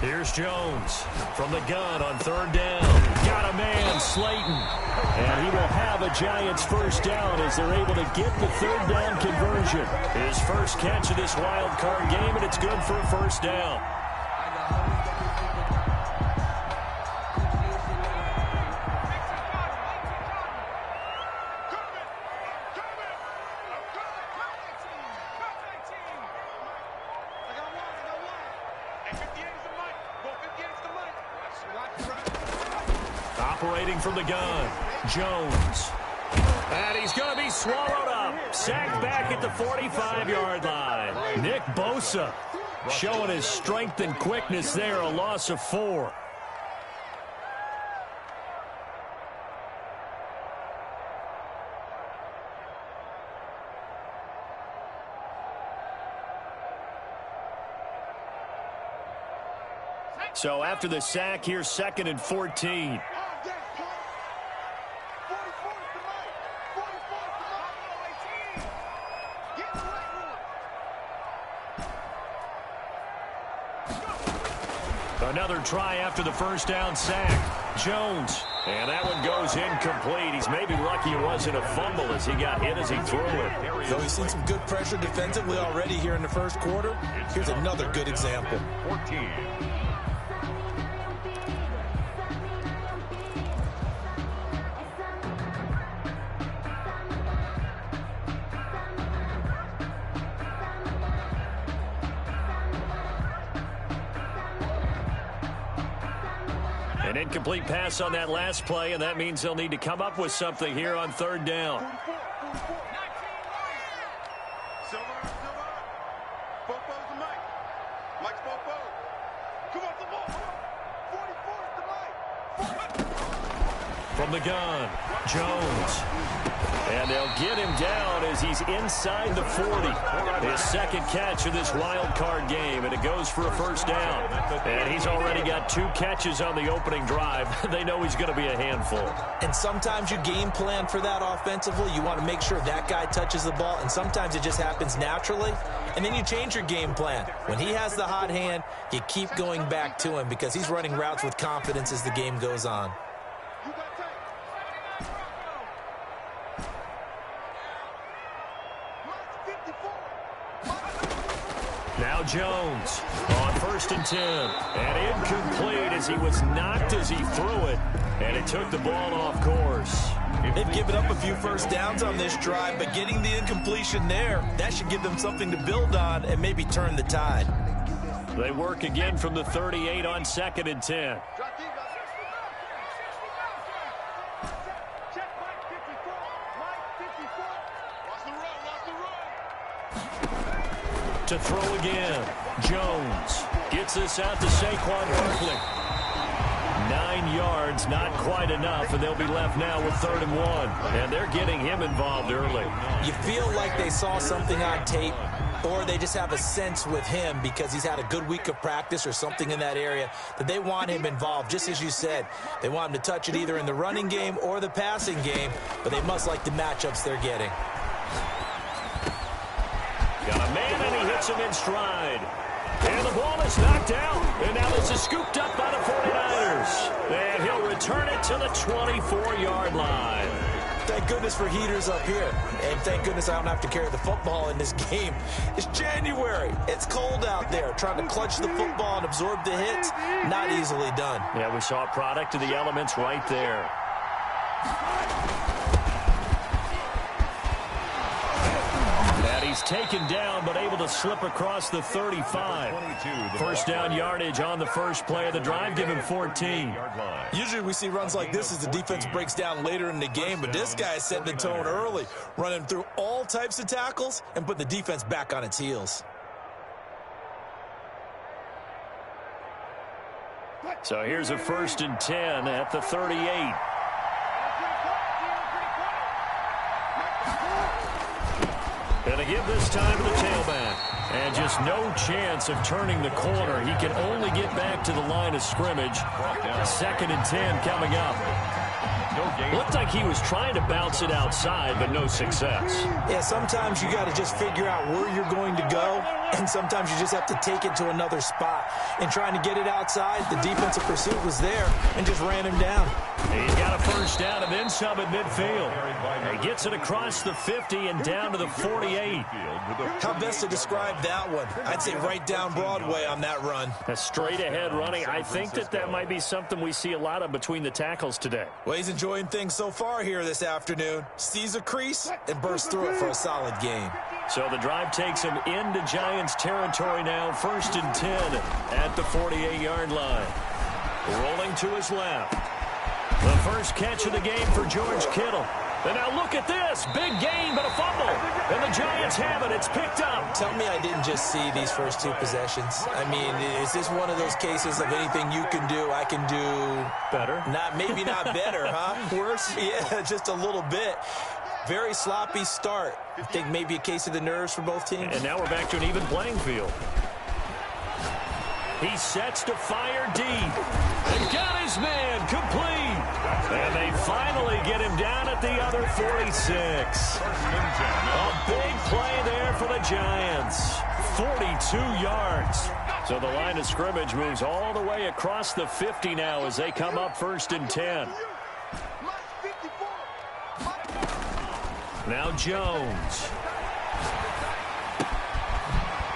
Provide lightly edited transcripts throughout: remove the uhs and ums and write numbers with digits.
Here's Jones from the gun on third down. Got a man, Slayton. And he will have a Giants first down as they're able to get the third down conversion. His first catch of this wild card game, and it's good for a first down. Operating from the gun, Jones. And he's going to be swallowed up. Sacked back at the 45-yard line. Nick Bosa showing his strength and quickness there, a loss of 4. So after the sack, here's 2nd and 14. Another try after the first down sack. Jones. And that one goes incomplete. He's maybe lucky it wasn't a fumble as he got hit as he threw it. So he's seen some good pressure defensively already here in the first quarter. Here's another good example. 14. An incomplete pass on that last play, and that means they'll need to come up with something here on third down. From the gun, Jones. And they'll get him down as he's inside the 40. His second catch of this wild card game, and it goes for a first down. And he's already got 2 catches on the opening drive. They know he's going to be a handful. And sometimes you game plan for that offensively. You want to make sure that guy touches the ball, and sometimes it just happens naturally. And then you change your game plan. When he has the hot hand, you keep going back to him because he's running routes with confidence as the game goes on. Now Jones on 1st and 10. And incomplete as he was knocked as he threw it. And it took the ball off course. They've given up a few first downs on this drive, but getting the incompletion there, that should give them something to build on and maybe turn the tide. They work again from the 38 on 2nd and 10. To throw again. Jones gets this out to Saquon Barkley. 9 yards, not quite enough, and they'll be left now with 3rd and 1. And they're getting him involved early. You feel like they saw something on tape, or they just have a sense with him because he's had a good week of practice or something in that area that they want him involved. Just as you said, they want him to touch it either in the running game or the passing game, but they must like the matchups they're getting. Got a man, and he hits him in stride. And the ball is knocked out. And now this is scooped up by the 49ers. And he'll return it to the 24-yard line. Thank goodness for heaters up here. And thank goodness I don't have to carry the football in this game. It's January. It's cold out there. Trying to clutch the football and absorb the hits, not easily done. Yeah, we saw a product of the elements right there. He's taken down, but able to slip across the 35. First down yardage on the first play of the drive, give him 14. Usually we see runs like this as the defense breaks down later in the game, but this guy is setting the tone early, running through all types of tackles and put the defense back on its heels. So here's a 1st and 10 at the 38. And they give this time to the tailback. And just no chance of turning the corner. He can only get back to the line of scrimmage. 2nd and 10 coming up. Looked like he was trying to bounce it outside, but no success. Yeah, sometimes you got to just figure out where you're going to go, and sometimes you just have to take it to another spot. And trying to get it outside, the defensive pursuit was there and just ran him down. He's got a first down and then some at midfield. He gets it across the 50 and down to the 48. How best to describe that one? I'd say right down Broadway on that run. A straight ahead running. I think that might be something we see a lot of between the tackles today. Well, he's enjoying things so far here this afternoon. Sees a crease and bursts through it for a solid game. So the drive takes him into Giants territory now. 1st and 10 at the 48-yard line. Rolling to his left. The first catch of the game for George Kittle. And now look at this. Big gain, but a fumble. And the Giants have it. It's picked up. Tell me I didn't just see these first two possessions. I mean, is this one of those cases of anything you can do, I can do better? Maybe not better, huh? Worse? Yeah, just a little bit. Very sloppy start. I think maybe a case of the nerves for both teams. And now we're back to an even playing field. He sets to fire deep. And got his man complete. And they finally get him down at the other 46. A big play there for the Giants. 42 yards. So the line of scrimmage moves all the way across the 50 now as they come up 1st and 10. Now Jones.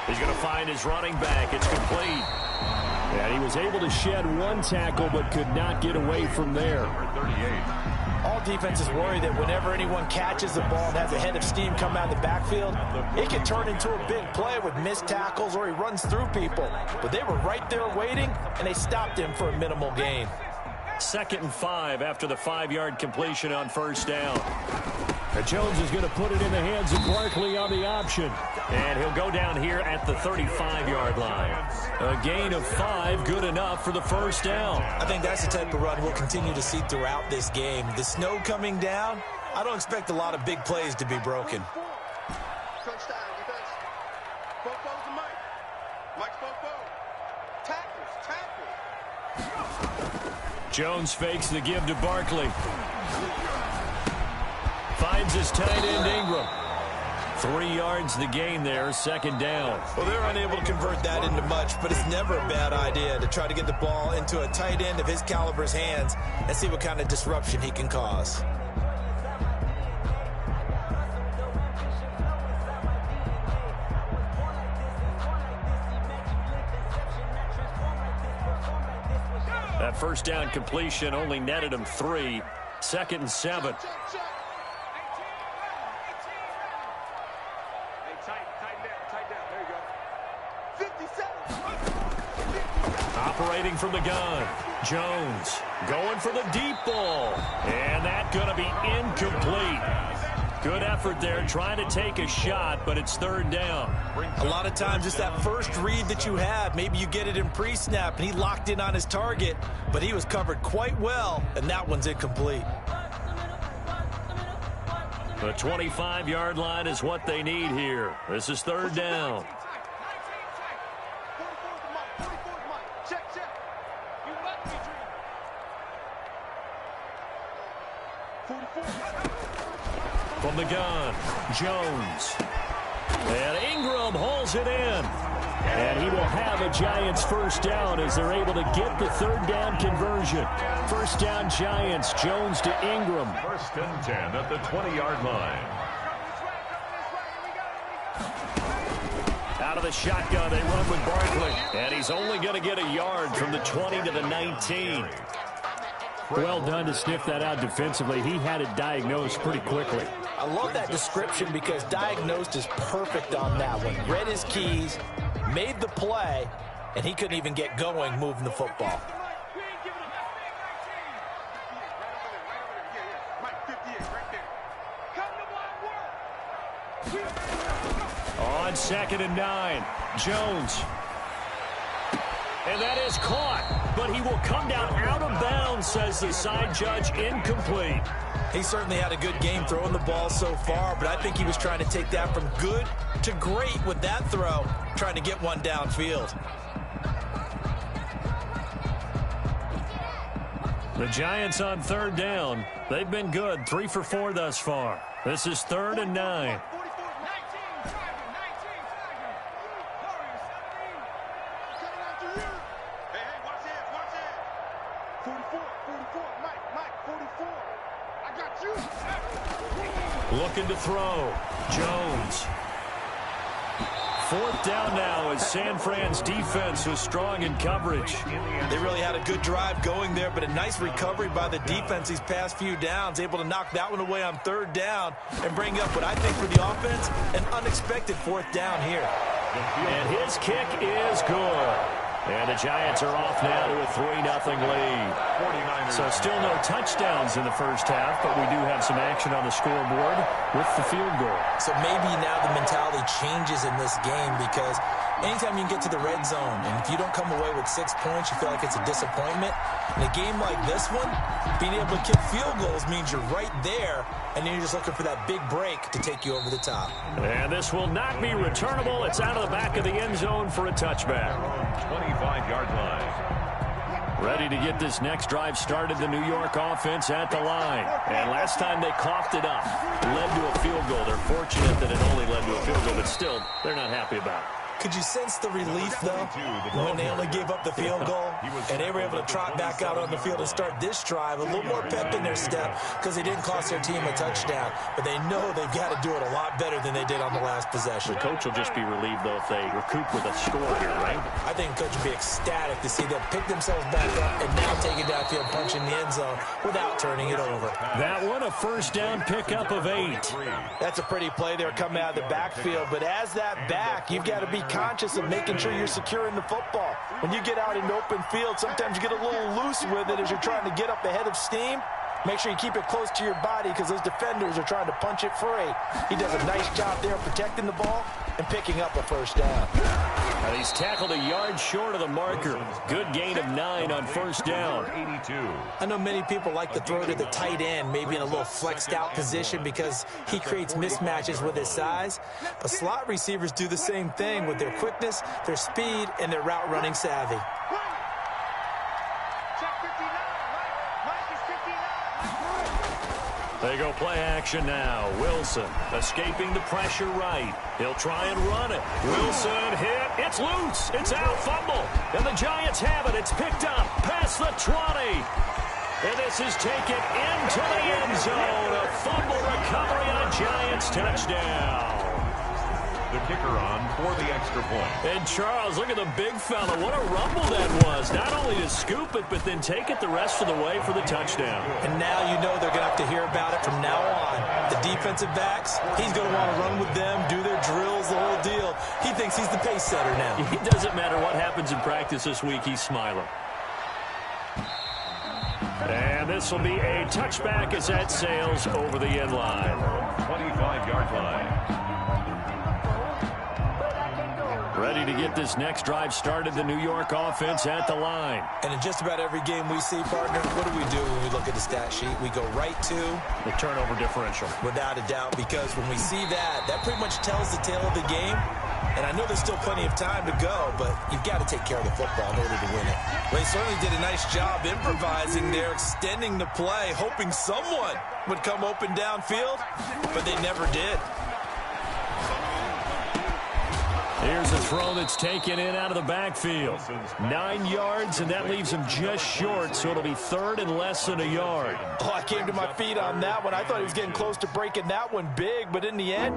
He's going to find his running back. It's complete. And he was able to shed one tackle but could not get away from there. All defenses worry that whenever anyone catches the ball and has a head of steam come out of the backfield, it can turn into a big play with missed tackles or he runs through people. But they were right there waiting, and they stopped him for a minimal gain. 2nd and 5 after the 5-yard completion on 1st down. And Jones is going to put it in the hands of Barkley on the option. And he'll go down here at the 35-yard line. A gain of 5, good enough for the 1st down. I think that's the type of run we'll continue to see throughout this game. The snow coming down, I don't expect a lot of big plays to be broken. Jones fakes the give to Barkley. Finds his tight end Ingram. 3 yards the gain there, 2nd down. Well, they're unable to convert that into much, but it's never a bad idea to try to get the ball into a tight end of his caliber's hands and see what kind of disruption he can cause. That 1st down completion only netted him 3. 2nd and 7. Operating from the gun. Jones going for the deep ball. And that's going to be incomplete. Good effort there trying to take a shot, but it's 3rd down. A lot of times it's that first read that you have. Maybe you get it in pre-snap and he locked in on his target, but he was covered quite well, and that one's incomplete. The 25-yard line is what they need here. This is 3rd down. From the gun, Jones. And Ingram hauls it in. And he will have a Giants 1st down as they're able to get the 3rd down conversion. 1st down Giants, Jones to Ingram. 1st and 10 at the 20-yard line. Out of the shotgun, they run with Barkley. And he's only going to get a yard from the 20 to the 19. Well done to sniff that out defensively. He had it diagnosed pretty quickly. I love that description because diagnosed is perfect on that one. Read his keys, made the play, and he couldn't even get going moving the football. On 2nd and 9, Jones. And that is caught, but he will come down out of bounds, says the side judge, incomplete. He certainly had a good game throwing the ball so far, but I think he was trying to take that from good to great with that throw, trying to get one downfield. The Giants on third down. They've been good, 3 for 4 thus far. This is 3rd and 9. Looking to throw. Jones. 4th down now as San Fran's defense was strong in coverage. They really had a good drive going there, but a nice recovery by the defense these past few downs, able to knock that one away on 3rd down and bring up what I think for the offense, an unexpected 4th down here. And his kick is good. And the Giants are off now to a 3-0 lead. So still no touchdowns in the first half, but we do have some action on the scoreboard with the field goal. So maybe now the mentality changes in this game, because anytime you can get to the red zone, and if you don't come away with 6 points, you feel like it's a disappointment. In a game like this one, being able to kick field goals means you're right there, and then you're just looking for that big break to take you over the top. And this will not be returnable. It's out of the back of the end zone for a touchback. 25-yard line. Ready to get this next drive started, the New York offense at the line. And last time they coughed it up, led to a field goal. They're fortunate that it only led to a field goal, but still, they're not happy about it. Could you sense the relief, though, when they only gave up the field goal and they were able to trot back out on the field and start this drive? A little more pep in their step because they didn't cost their team a touchdown, but they know they've got to do it a lot better than they did on the last possession. The coach will just be relieved, though, if they recoup with a score here, right? I think the coach will be ecstatic to see them pick themselves back up and now take it downfield, punch in the end zone without turning it over. That one, a first down pickup of 8. That's a pretty play there coming out of the backfield, but as that back, you've got to be conscious of making sure you're securing the football. When you get out into open field, sometimes you get a little loose with it as you're trying to get up ahead of steam. Make sure you keep it close to your body because those defenders are trying to punch it free. He does a nice job there protecting the ball and picking up a first down. And he's tackled a yard short of the marker. Good gain of 9 on first down. 82. I know many people like to throw to the tight end, maybe in a little flexed out position because he creates mismatches with his size. But slot receivers do the same thing with their quickness, their speed, and their route running savvy. They go play action now. Wilson escaping the pressure right. He'll try and run it. Wilson hit. It's loose. It's out. Fumble. And the Giants have it. It's picked up past the 20. And this is taken into the end zone. A fumble recovery on a Giants touchdown. The kicker on for the extra point. And Charles, look at the big fella. What a rumble that was. Not only to scoop it, but then take it the rest of the way for the touchdown. And now you know they're going to have to hear about it from now on. The defensive backs, he's going to want to run with them, do their drills, the whole deal. He thinks he's the pace setter now. It doesn't matter what happens in practice this week. He's smiling. And this will be a touchback as that sails over the end line. 25-yard line. Ready to get this next drive started, the New York offense at the line. And in just about every game we see, partner, what do we do when we look at the stat sheet? We go right to the turnover differential. Without a doubt, because when we see that, that pretty much tells the tale of the game. And I know there's still plenty of time to go, but you've got to take care of the football in order to win it. Well, he certainly did a nice job improvising there, extending the play, hoping someone would come open downfield, but they never did. Here's a throw that's taken in out of the backfield. 9 yards, and that leaves him just short, so it'll be 3rd and less than a yard. Oh, I came to my feet on that one. I thought he was getting close to breaking that one big, but in the end,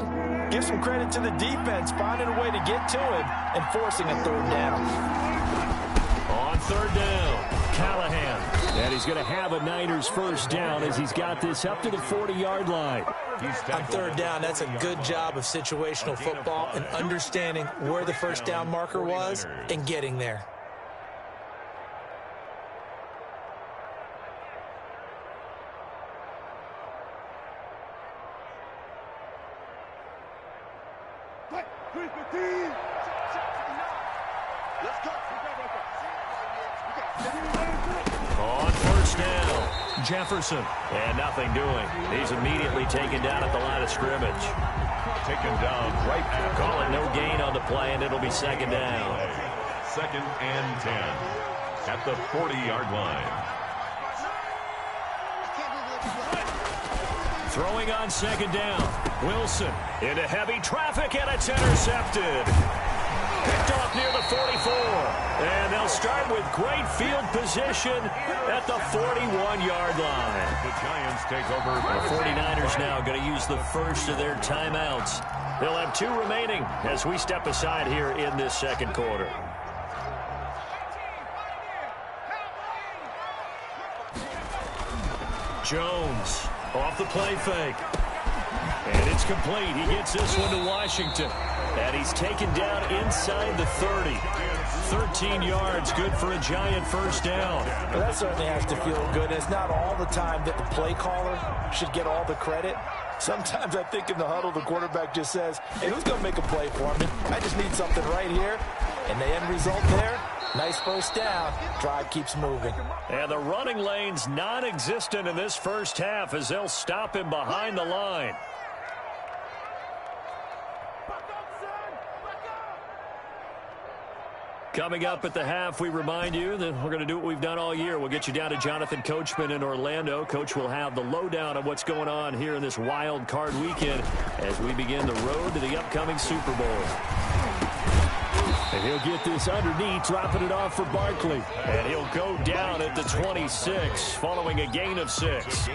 give some credit to the defense, finding a way to get to him and forcing a 3rd down. On 3rd down, Callahan. And he's going to have a Niners first down as he's got this up to the 40-yard line. On 3rd down, that's a good job of situational football and understanding where the first down marker was and getting there. On first down, Jefferson. And nothing doing. He's immediately taken down at the line of scrimmage. Taken down right at. Call it no gain on the play, and it'll be 2nd down. 2nd and 10 at the 40-yard line. Throwing on second down. Wilson into heavy traffic, and it's intercepted. Picked off near the 44. And they'll start with great field position at the 41-yard line. The Giants take over. The 49ers now going to use the first of their timeouts. They'll have 2 remaining as we step aside here in this second quarter. Jones off the play fake. And it's complete. He gets this one to Washington. And he's taken down inside the 30. 13 yards, good for a Giant first down. Well, that certainly has to feel good. It's not all the time that the play caller should get all the credit. Sometimes I think in the huddle, the quarterback just says, hey, who's going to make a play for me? I just need something right here. And the end result there, nice first down. Drive keeps moving. And the running lane's non-existent in this first half as they'll stop him behind the line. Coming up at the half, we remind you that we're going to do what we've done all year. We'll get you down to Jonathan Coachman in Orlando. Coach will have the lowdown of what's going on here in this wild card weekend as we begin the road to the upcoming Super Bowl. And he'll get this underneath, dropping it off for Barkley. And he'll go down at the 26 following a gain of 6.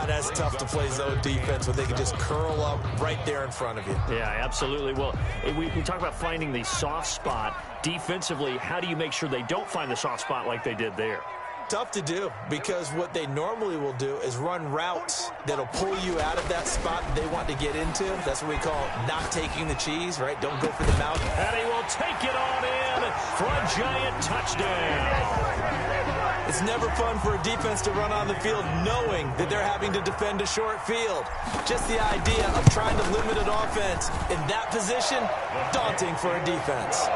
That's tough to play zone defense when they can just curl up right there in front of you. Yeah, absolutely. Well, we talk about finding the soft spot. Defensively, how do you make sure they don't find the soft spot like they did there? Tough to do, because what they normally will do is run routes that'll pull you out of that spot they want to get into. That's what we call not taking the cheese, right? Don't go for the mouth. And he will take it on in for a Giant touchdown. It's never fun for a defense to run on the field knowing that they're having to defend a short field. Just the idea of trying to limit an offense in that position, daunting for a defense.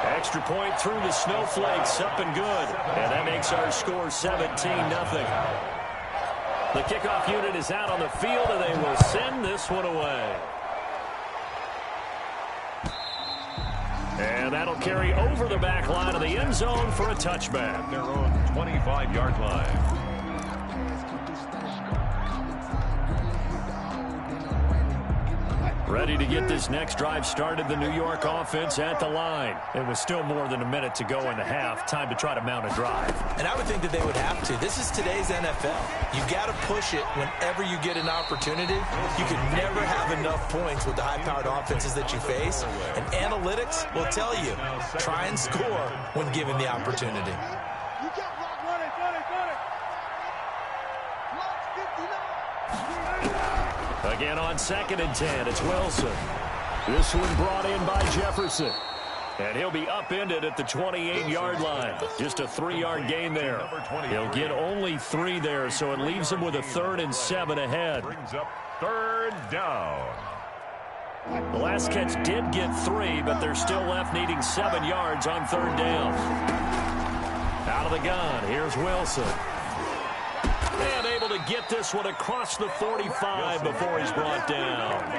Extra point through the snowflakes, up and good. And that makes our score 17-0. The kickoff unit is out on the field, and they will send this one away. And that'll carry over the back line of the end zone for a touchback. Their own 25-yard line. Ready to get this next drive started, the New York offense at the line. It was still more than a minute to go in the half. Time to try to mount a drive. And I would think that they would have to. This is today's NFL. You got to push it whenever you get an opportunity. You can never have enough points with the high-powered offenses that you face. And analytics will tell you, try and score when given the opportunity. Again on 2nd and 10, it's Wilson. This one brought in by Jefferson. And he'll be upended at the 28-yard line. Just a 3-yard gain there. He'll get only 3 there, so it leaves him with a 3rd and 7 ahead. Brings up 3rd down. The last catch did get 3, but they're still left needing 7 yards on 3rd down. Out of the gun, here's Wilson. And able to get this one across the 45 before he's brought down.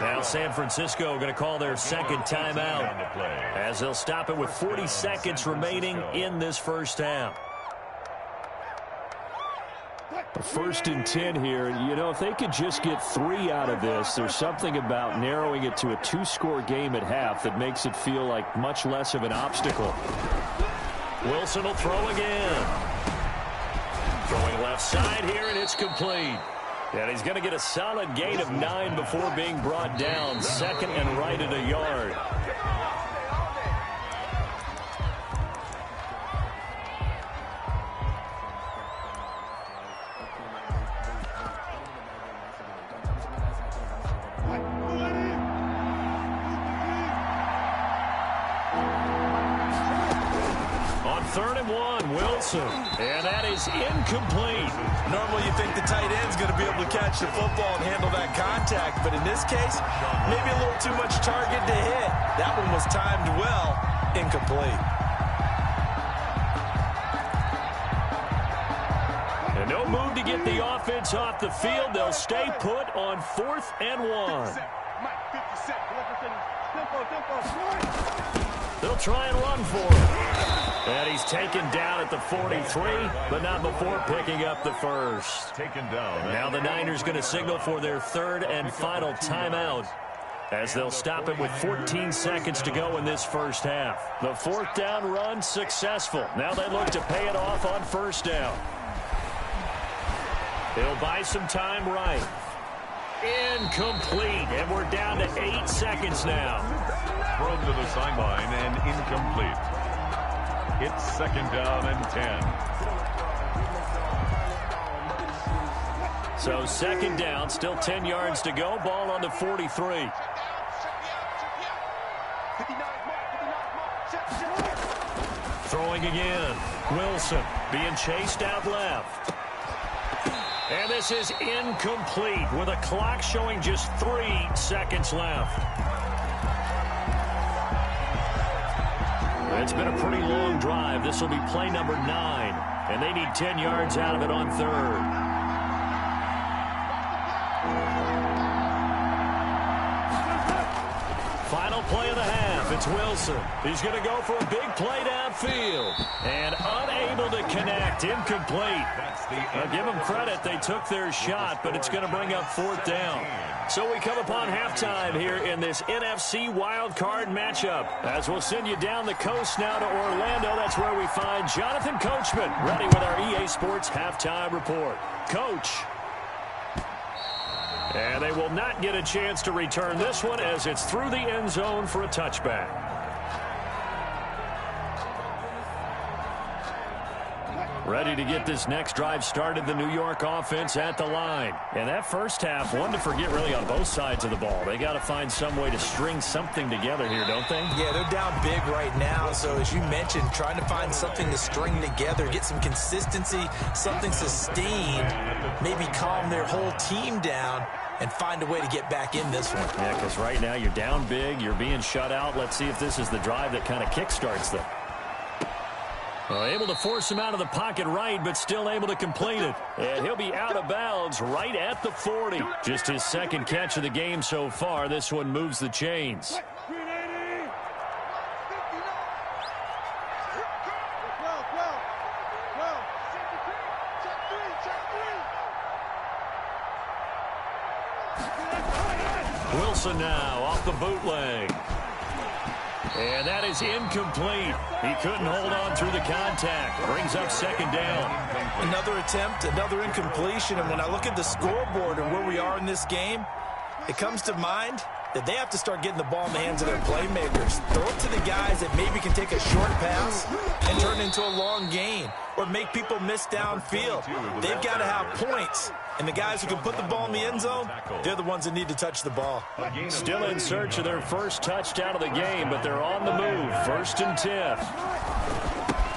Now San Francisco going to call their second timeout as they'll stop it with 40 seconds remaining in this first half. A 1st and 10 here. You know, if they could just get 3 out of this, there's something about narrowing it to a 2-score game at half that makes it feel like much less of an obstacle. Wilson will throw again. Throwing left side here, and it's complete. And he's going to get a solid gain of 9 before being brought down. 2nd and right at a yard. On 3rd and 1, Wilson. And that is incomplete. Normally you think the tight end's going to be able to catch the football and handle that contact, but in this case, maybe a little too much target to hit. That one was timed well, incomplete. And no move to get the offense off the field. They'll stay put on 4th and 1. They'll try and run for it. And he's taken down at the 43, but not before picking up the first. Taken down. Now the Niners going to signal for their third and final timeout, as they'll stop it with 14 seconds to go in this first half. The fourth down run successful. Now they look to pay it off on first down. He'll buy some time right. Incomplete, and we're down to 8 seconds now. Thrown to the sideline and incomplete. It's second down and 10. So second down, still 10 yards to go. Ball on the 43. Throwing again. Wilson being chased out left. And this is incomplete with a clock showing just 3 seconds left. It's been a pretty long drive. This will be play number 9, and they need 10 yards out of it on third. Final play of the half. It's Wilson. He's going to go for a big play downfield. And unable to connect. Incomplete. Now give them credit. They took their shot, but it's going to bring up fourth down. So we come upon halftime here in this NFC wildcard matchup. As we'll send you down the coast now to Orlando. That's where we find Jonathan Coachman ready with our EA Sports halftime report. Coach. And they will not get a chance to return this one as it's through the end zone for a touchback. Ready to get this next drive started, the New York offense at the line. And that first half, one to forget really on both sides of the ball. They got to find some way to string something together here, don't they? Yeah, they're down big right now. So as you mentioned, trying to find something to string together, get some consistency, something sustained, maybe calm their whole team down and find a way to get back in this one. Yeah, because right now you're down big, you're being shut out. Let's see if this is the drive that kind of kickstarts them. Well, able to force him out of the pocket right, but still able to complete it. And he'll be out of bounds right at the 40. Just his second catch of the game so far. This one moves the chains. Wilson now off the bootleg. And that is incomplete. He couldn't hold on through the contact. Brings up second down. Another attempt, another incompletion. And when I look at the scoreboard and where we are in this game, it comes to mind that they have to start getting the ball in the hands of their playmakers. Throw it to the guys that maybe can take a short pass and turn it into a long gain or make people miss downfield. They've got to have points. And the guys who can put the ball in the end zone, they're the ones that need to touch the ball. Still in search of their first touchdown of the game, but they're on the move. 1st and 10.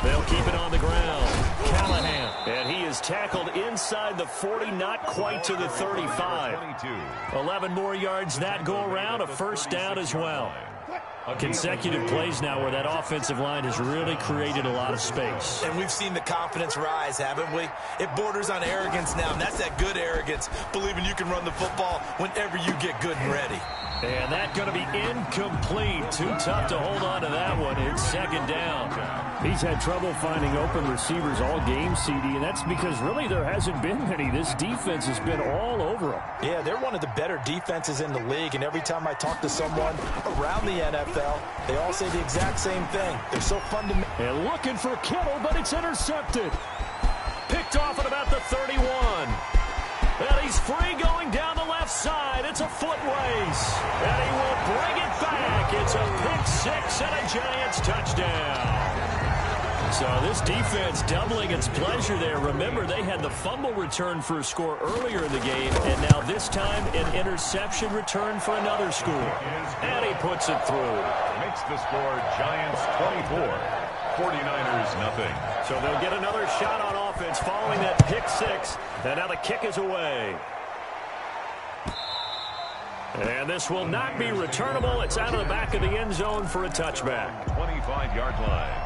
They'll keep it on the ground. Callahan. And he is tackled inside the 40, not quite to the 35. 11 more yards that go around, a first down as well. Consecutive plays now where that offensive line has really created a lot of space. And we've seen the confidence rise, haven't we? It borders on arrogance now, and that's that good arrogance, believing you can run the football whenever you get good and ready. And that's going to be incomplete. Too tough to hold on to that one. It's second down. He's had trouble finding open receivers all game, CD, and that's because really there hasn't been many. This defense has been all over him. Yeah, they're one of the better defenses in the league, and every time I talk to someone around the NFL, they all say the exact same thing. They're so fundamental. And looking for Kittle, but it's intercepted. Picked off at about the 31. And he's free going down the left side. It's a foot race. And he will bring it back. It's a pick six and a Giants touchdown. So this defense doubling its pleasure there. Remember, they had the fumble return for a score earlier in the game, and now this time an interception return for another score. And he puts it through. Makes the score Giants 24, 49ers nothing. So they'll get another shot on offense following that pick six, and now the kick is away. And this will not be returnable. It's out of the back of the end zone for a touchback. 25-yard line.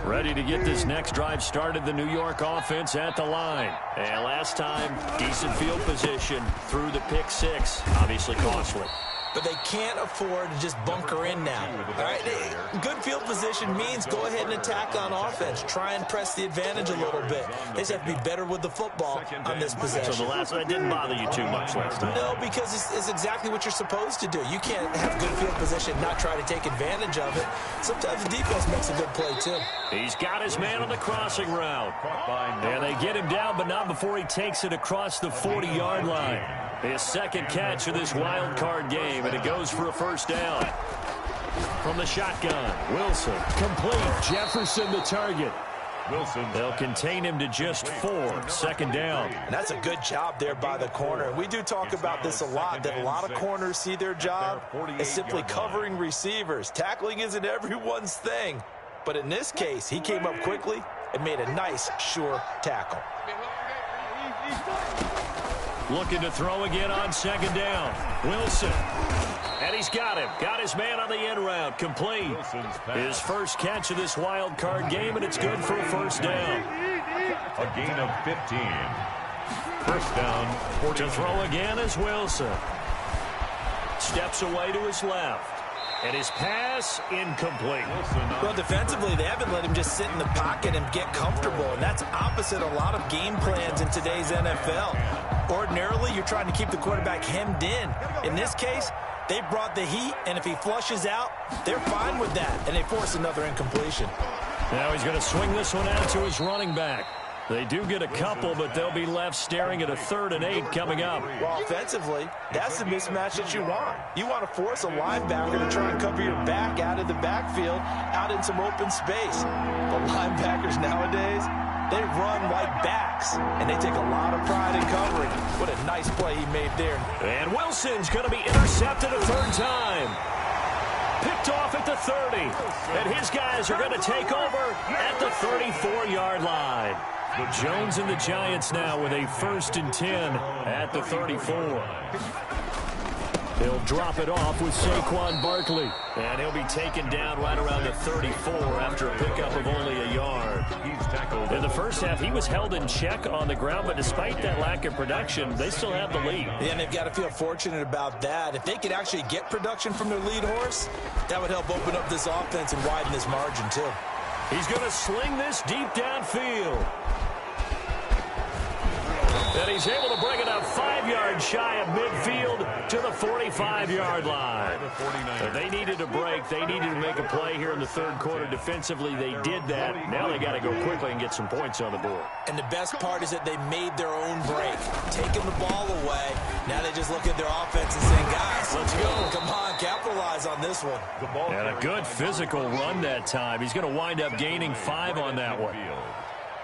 Ready to get this next drive started, the New York offense at the line. And last time, decent field position through the pick six. Obviously costly. But they can't afford to just bunker in now. All right, good field position means go ahead and attack on offense. Try and press the advantage a little bit. They just have to be better with the football on this possession. So the last one didn't bother you too much last time? No, because it's exactly what you're supposed to do. You can't have good field position and not try to take advantage of it. Sometimes the defense makes a good play, too. He's got his man on the crossing route. And they get him down, but not before he takes it across the 40-yard line. His second catch of this wild card game, and it goes for a first down. From the shotgun, Wilson, complete. Jefferson the target. They'll contain him to just 4. Second down. And that's a good job there by the corner. We do talk about this a lot, that a lot of corners see their job as simply covering receivers. Tackling isn't everyone's thing. But in this case, he came up quickly and made a nice, sure tackle. Looking to throw again on second down. Wilson. And he's got him. Got his man on the end route. Complete. His first catch of this wild card game, and it's good for a first down. A gain of 15. First down. 40. To throw again is Wilson. Steps away to his left. And his pass incomplete. Well, defensively, they haven't let him just sit in the pocket and get comfortable, and that's opposite a lot of game plans in today's NFL. Ordinarily, you're trying to keep the quarterback hemmed in. In this case, they brought the heat, and if he flushes out, they're fine with that, and they force another incompletion. Now he's going to swing this one out to his running back. They do get a couple, but they'll be left staring at a 3rd and 8 coming up. Well, offensively, that's the mismatch that you want. You want to force a linebacker to try and cover your back out of the backfield, out in some open space. But linebackers nowadays, they run like backs, and they take a lot of pride in covering. What a nice play he made there. And Wilson's going to be intercepted a 3rd time. Picked off at the 30. And his guys are going to take over at the 34-yard line. Jones and the Giants now with a 1st and 10 at the 34. He'll drop it off with Saquon Barkley. And he'll be taken down right around the 34 after a pickup of only a yard. In the first half, he was held in check on the ground, but despite that lack of production, they still have the lead. Yeah, and they've got to feel fortunate about that. If they could actually get production from their lead horse, that would help open up this offense and widen this margin, too. He's going to sling this deep downfield. And he's able to bring it up 5 yards shy of midfield to the 45-yard line. They needed a break. They needed to make a play here in the 3rd quarter. Defensively, they did that. Now they got to go quickly and get some points on the board. And the best part is that they made their own break, taking the ball away. Now they just look at their offense and saying, guys, let's go. Come on, capitalize on this one. And a good physical run that time. He's going to wind up gaining 5 on that one.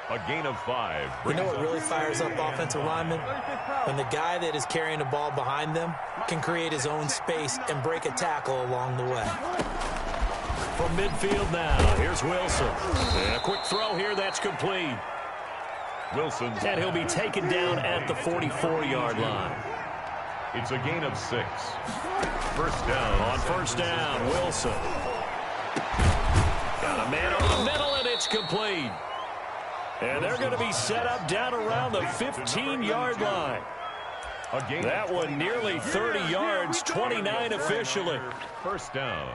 A gain of 5. You know what really fires up offensive linemen? When the guy that is carrying the ball behind them can create his own space and break a tackle along the way. From midfield now, here's Wilson. And a quick throw here, that's complete. Wilson's. And he'll be taken down at the 44-yard line. It's a gain of 6. First down. On first down, Wilson. Got a man over the middle, and it's complete. And they're going to be set up down around the 15-yard line. That one nearly 30 yards, 29 officially. First down.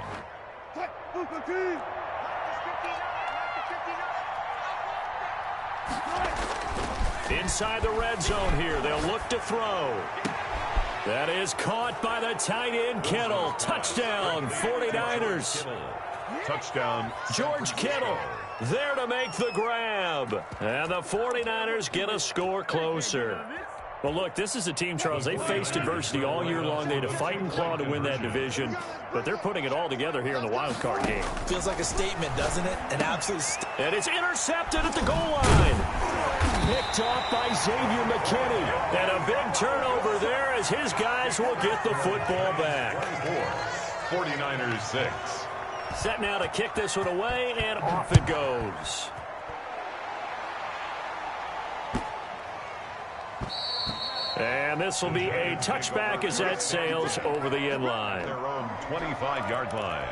Inside the red zone here, they'll look to throw. That is caught by the tight end, Kittle. Touchdown, 49ers. Touchdown. George Kittle there to make the grab. And the 49ers get a score closer. Well, look, this is a team, Charles, they faced adversity all year long. They had to fight and claw to win that division, but they're putting it all together here in the wild card game. Feels like a statement, doesn't it? An absolute and it's intercepted at the goal line. Picked off by Xavier McKinney. And a big turnover there as his guys will get the football back. 49ers 6. Set now to kick this one away, and off it goes. And this will be a touchback as that sails over the end line. Their own 25-yard line.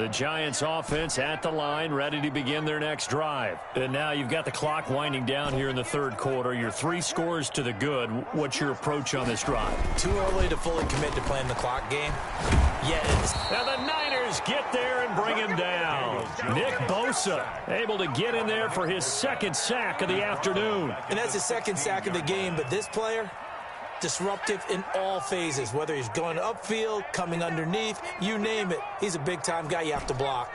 The Giants offense at the line, ready to begin their next drive. And now you've got the clock winding down here in the third quarter. You're 3 scores to the good. What's your approach on this drive? Too early to fully commit to playing the clock game. Now the Niners get there and bring him down. Nick Bosa able to get in there for his second sack of the afternoon. And that's his second sack of the game, but this player, disruptive in all phases, whether he's going upfield, coming underneath, you name it. He's a big-time guy you have to block.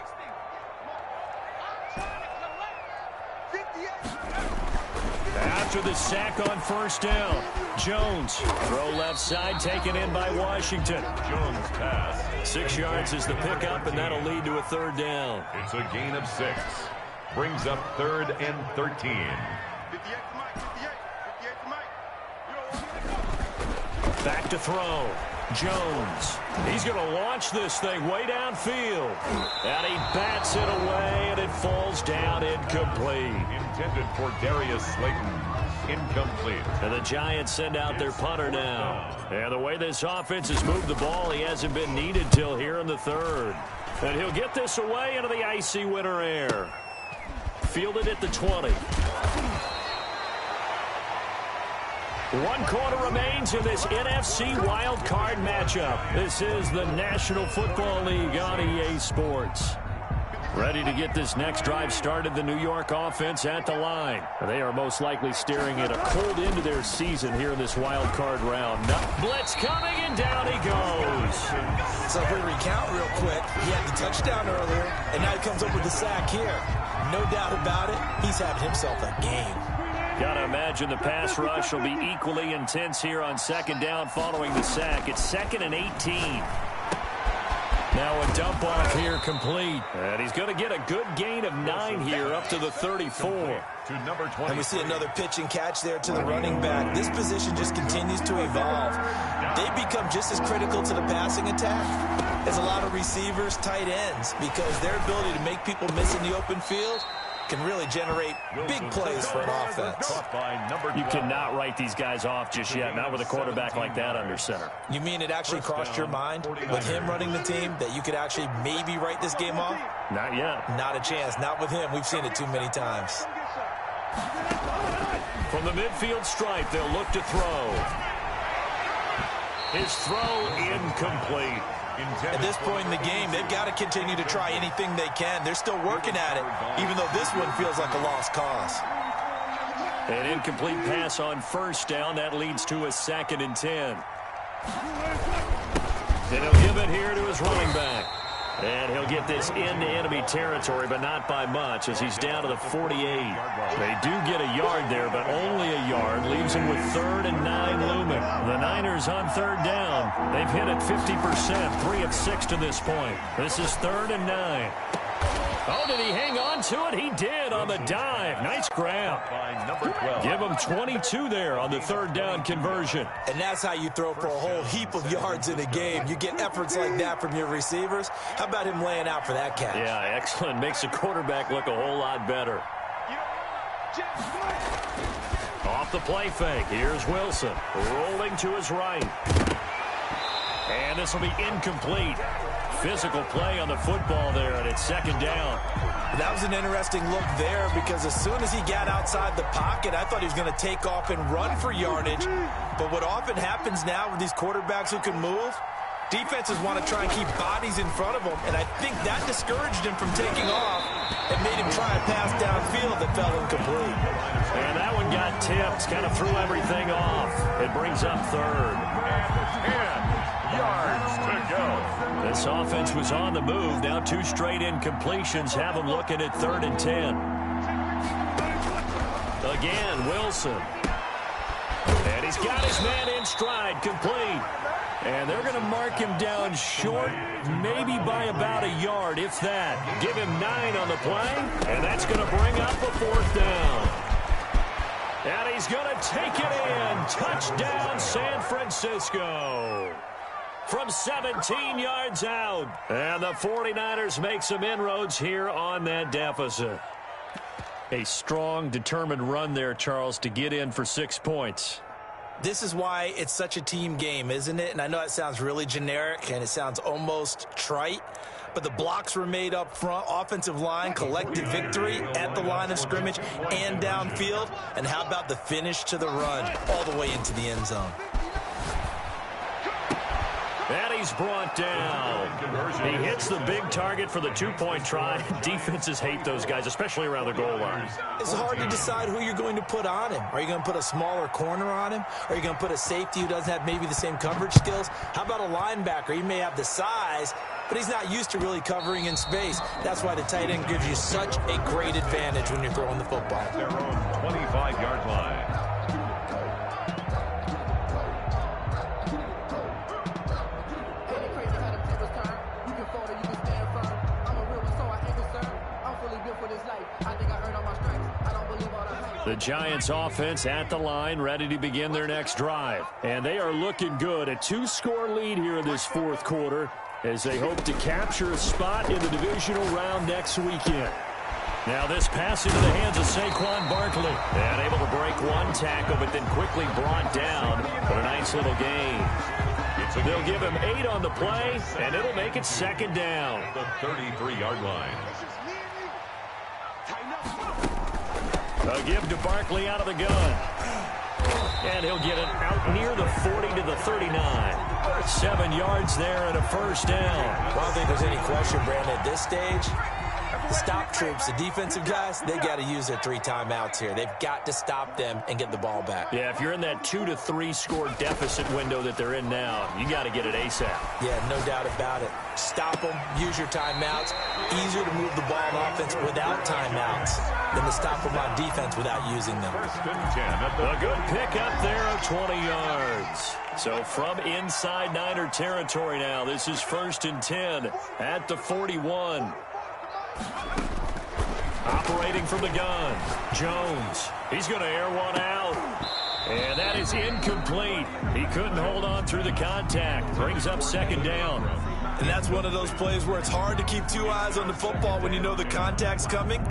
After the sack on first down, Jones, throw left side, taken in by Washington. Jones pass. 6 yards is the pickup, and that'll lead to a third down. It's a gain of 6. Brings up 3rd and 13. Back to throw. Jones. He's going to launch this thing way downfield. And he bats it away, and it falls down incomplete. Intended for Darius Slayton. Incomplete. And the Giants send out their punter now. And the way this offense has moved the ball, he hasn't been needed till here in the third. And he'll get this away into the icy winter air. Fielded at the 20. 1 quarter remains in this NFC Wild Card matchup. This is the National Football League on EA Sports. Ready to get this next drive started, the New York offense at the line. They are most likely staring at a cold end to their season here in this wild card round. Blitz coming, and down he goes. So if we recount real quick, he had the touchdown earlier, and now he comes up with the sack here. No doubt about it, he's having himself a game. Gotta imagine the pass rush will be equally intense here on second down following the sack. It's 2nd and 18. Now a dump off here complete. And he's going to get a good gain of 9 here up to the 34. To number 20. And we see another pitch and catch there to the running back. This position just continues to evolve. They become just as critical to the passing attack as a lot of receivers, tight ends, because their ability to make people miss in the open field can really generate big plays for an offense. You cannot write these guys off just yet, not with a quarterback like that under center. You mean it actually crossed your mind with him running the team that you could actually maybe write this game off? Not yet. Not a chance. Not with him. We've seen it too many times. From the midfield stripe, they'll look to throw. His throw incomplete. At this point in the game, they've got to continue to try anything they can. They're still working at it, even though this one feels like a lost cause. An incomplete pass on first down. That leads to a 2nd and 10. And he'll give it here to his running back. And he'll get this into enemy territory, but not by much, as he's down to the 48. They do get a yard there, but only a yard. Leaves him with 3rd and 9 looming. The Niners on 3rd down. They've hit it 50%, 3 of 6 to this point. This is 3rd and 9. Oh, did he hang on to it? He did on the dive. Nice grab. Give him 22 there on the 3rd down conversion. And that's how you throw for a whole heap of yards in a game. You get efforts like that from your receivers. How about him laying out for that catch? Yeah, excellent. Makes the quarterback look a whole lot better. Off the play fake. Here's Wilson. Rolling to his right. And this will be incomplete. Physical play on the football there, and it's 2nd down. That was an interesting look there, because as soon as he got outside the pocket, I thought he was going to take off and run for yardage. But what often happens now with these quarterbacks who can move, defenses want to try and keep bodies in front of them, and I think that discouraged him from taking off and made him try a pass downfield that fell incomplete. And that one got tipped, kind of threw everything off. It brings up 3rd. 10 yards to go. This offense was on the move. Now 2 straight incompletions have them looking at 3rd and 10. Again, Wilson. And he's got his man in stride, complete. And they're going to mark him down short, maybe by about a yard, if that. Give him 9 on the play, and that's going to bring up a 4th down. And he's going to take it in. Touchdown, San Francisco. From 17 yards out. And the 49ers make some inroads here on that deficit. A strong, determined run there, Charles, to get in for 6 points. This is why it's such a team game, isn't it? And I know it sounds really generic and it sounds almost trite, but the blocks were made up front, offensive line, collective victory at the line of scrimmage and downfield. And how about the finish to the run all the way into the end zone? And he's brought down. He hits the big target for the two-point try. Defenses hate those guys, especially around the goal line. It's hard to decide who you're going to put on him. Are you going to put a smaller corner on him? Are you going to put a safety who doesn't have maybe the same coverage skills? How about a linebacker? He may have the size, but he's not used to really covering in space. That's why the tight end gives you such a great advantage when you're throwing the football. Their own 25-yard line. The Giants offense at the line, ready to begin their next drive. And they are looking good. A two-score lead here in this fourth quarter as they hope to capture a spot in the divisional round next weekend. Now this pass into the hands of Saquon Barkley. And able to break one tackle, but then quickly brought down. But a nice little gain. They'll give him 8 on the play, and it'll make it second down. The 33-yard line. A give to Barkley out of the gun. And he'll get it out near the 40 to the 39. 7 yards there and a first down. Well, I don't think there's any question, Brandon, at this stage. The stop troops, the defensive guys, they got to use their 3 timeouts here. They've got to stop them and get the ball back. Yeah, if you're in that 2 to 3 score deficit window that they're in now, you got to get it ASAP. Yeah, no doubt about it. Stop them, use your timeouts. Easier to move the ball on offense without timeouts than to stop them on defense without using them. First and 10 at the A good pick up there of 20 yards. So from inside Niner territory now, this is first and 10 at the 41. Operating from the gun, Jones. He's going to air one out. And that is incomplete. He couldn't hold on through the contact. Brings up second down. And that's one of those plays where it's hard to keep 2 eyes on the football when you know the contact's coming,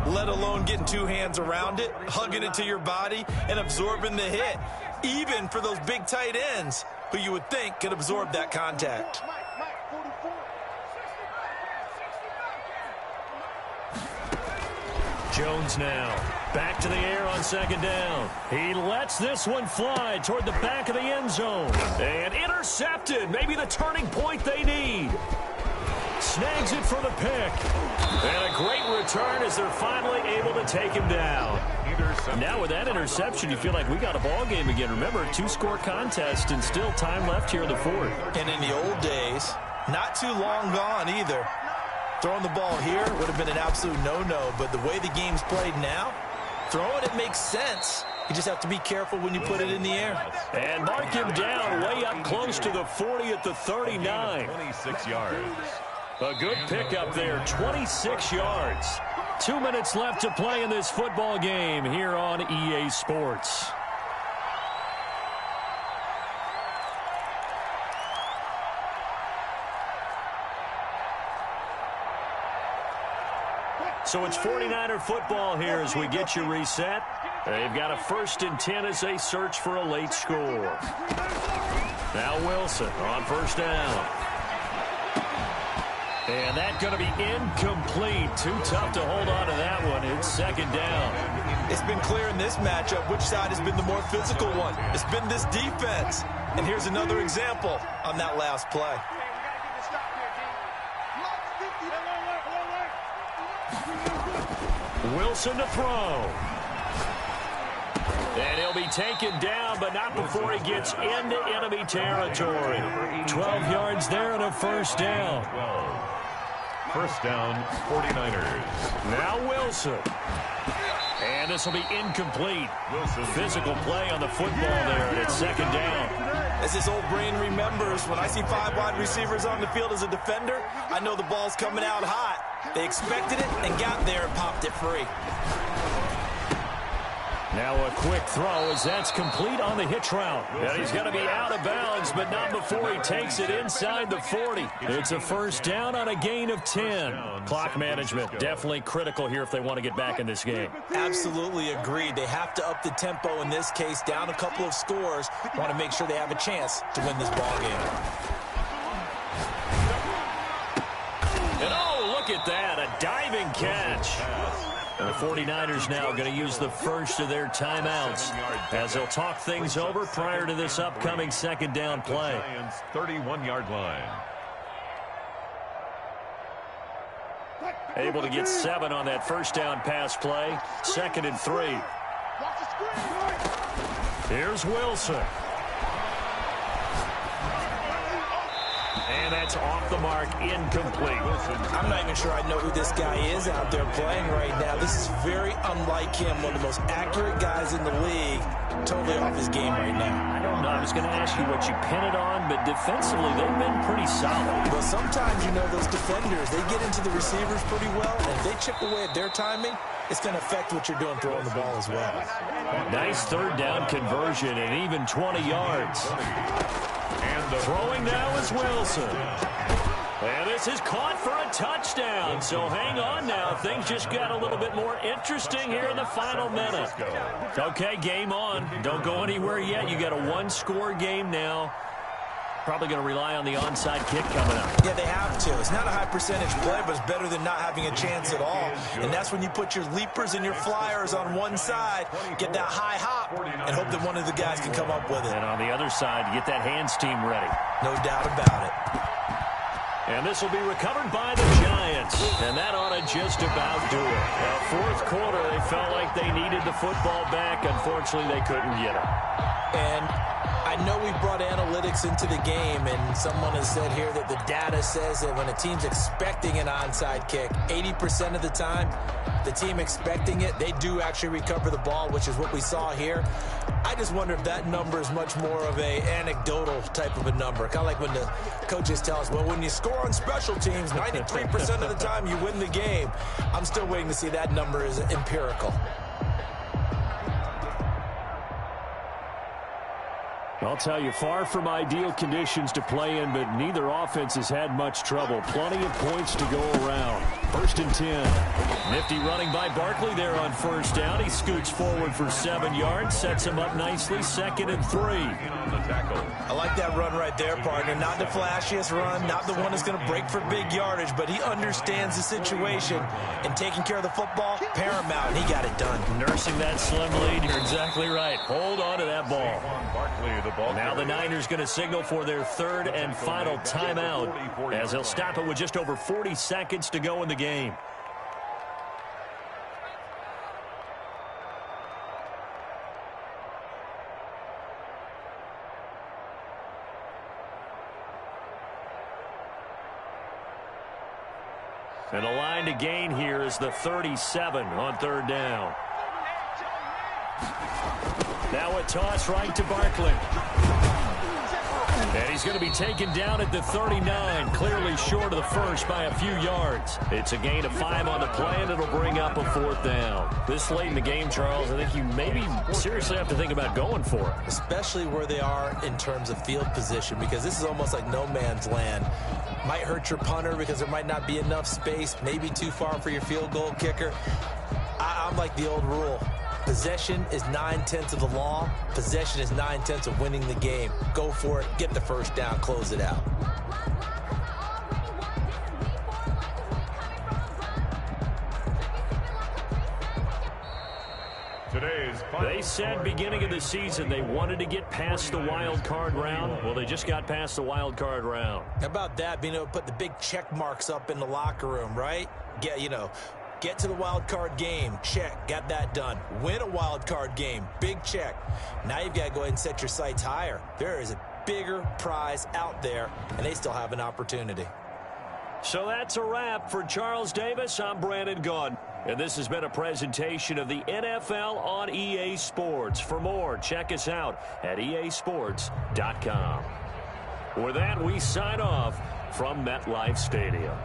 let alone getting 2 hands around it, hugging it to your body, and absorbing the hit, even for those big tight ends who you would think could absorb that contact. Jones now back to the air on second down. He lets this one fly toward the back of the end zone. And intercepted. Maybe the turning point they need. Snags it for the pick. And a great return as they're finally able to take him down. Now with that interception, you feel like we got a ball game again. Remember, 2-score contest and still time left here in the fourth. And in the old days, not too long gone either. Throwing the ball here would have been an absolute no-no, but the way the game's played now, throwing it makes sense. You just have to be careful when you put it in the air. And mark him down way up close to the 40 at the 39. 26 yards. A good pickup there, 26 yards. 2 minutes left to play in this football game here on EA Sports. So it's 49er football here as we get you reset. They've got a first and 10 as they search for a late score. Now Wilson on first down. And that's going to be incomplete. Too tough to hold on to that one. It's second down. It's been clear in this matchup which side has been the more physical one. It's been this defense. And here's another example on that last play. Wilson to throw. And he'll be taken down, but not before he gets into enemy territory. 12 yards there and a first down. First down, 49ers. Now Wilson. And this will be incomplete. Wilson. Physical play on the football there, and it's second down. As his old brain remembers, when I see 5 wide receivers on the field as a defender, I know the ball's coming out hot. They expected it and got there and popped it free. Now a quick throw as that's complete on the hitch route. And he's going to be out of bounds, but not before he takes it inside the 40. It's a first down on a gain of 10. Clock management definitely critical here if they want to get back in this game. Absolutely agreed. They have to up the tempo in this case, down a couple of scores. Want to make sure they have a chance to win this ball game. And oh, look at that, a diving catch. And the 49ers now going to use the first of their timeouts as they'll talk things over prior to this upcoming second down play. 31-yard line. Able to get 7 on that first down pass play. 2nd and 3. Here's Wilson. And that's off the mark, incomplete. I'm not even sure I know who this guy is out there playing right now. This is very unlike him, one of the most accurate guys in the league. Totally off his game right now. I don't know. I was going to ask you what you pin it on, but defensively, they've been pretty solid. Well, sometimes, you know, those defenders, they get into the receivers pretty well, and if they chip away at their timing, it's going to affect what you're doing throwing the ball as well. Nice third down conversion and even 20 yards. And the throwing now is Wilson. And this is caught for a touchdown. So hang on now. Things just got a little bit more interesting here in the final minute. Okay, game on. Don't go anywhere yet. You got a one-score game now. Probably going to rely on the onside kick coming up. Yeah, they have to. It's not a high percentage play, but it's better than not having a chance at all. And that's when you put your leapers and your flyers on one side, get that high hop, and hope that one of the guys can come up with it. And on the other side, get that hands team ready. No doubt about it. And this will be recovered by the Giants. And that ought to just about do it. Now, fourth quarter, they felt like they needed the football back. Unfortunately, they couldn't get it. And I know we brought analytics into the game, and someone has said here that the data says that when a team's expecting an onside kick, 80% of the time, the team expecting it, they do actually recover the ball, which is what we saw here. I just wonder if that number is much more of a anecdotal type of a number. Kind of like when the coaches tell us, well, when you score on special teams, 93% of the time you win the game. I'm still waiting to see that number is empirical. I'll tell you, far from ideal conditions to play in, but neither offense has had much trouble. Plenty of points to go around. 1st and 10. Nifty running by Barkley there on first down. He scoots forward for 7 yards, sets him up nicely. 2nd and 3. I like that run right there, partner. Not the flashiest run, not the one that's going to break for big yardage, but he understands the situation, and taking care of the football, paramount, and he got it done. Nursing that slim lead, you're exactly right. Hold on to that ball. Now the Niners going to signal for their 3rd and final timeout as they'll stop it with just over 40 seconds to go in the game. And the line to gain here is the 37 on 3rd down. Now a toss right to Barkley. And he's going to be taken down at the 39, clearly short of the first by a few yards. It's a gain of 5 on the play, and it'll bring up a 4th down. This late in the game, Charles, I think you maybe seriously have to think about going for it. Especially where they are in terms of field position, because this is almost like no man's land. Might hurt your punter because there might not be enough space, maybe too far for your field goal kicker. I'm like the old rule. Possession is 9/10 of the law. Possession is 9/10 of winning the game. Go for it. Get the first down. Close it out. They said beginning of the season they wanted to get past the wild card round. Well, they just got past the wild card round. How about that? Being able to put the big check marks up in the locker room, right? Get to the wild card game. Check. Got that done. Win a wild card game. Big check. Now you've got to go ahead and set your sights higher. There is a bigger prize out there, and they still have an opportunity. So that's a wrap for Charles Davis. I'm Brandon Gaudin. And this has been a presentation of the NFL on EA Sports. For more, check us out at easports.com. With that, we sign off from MetLife Stadium.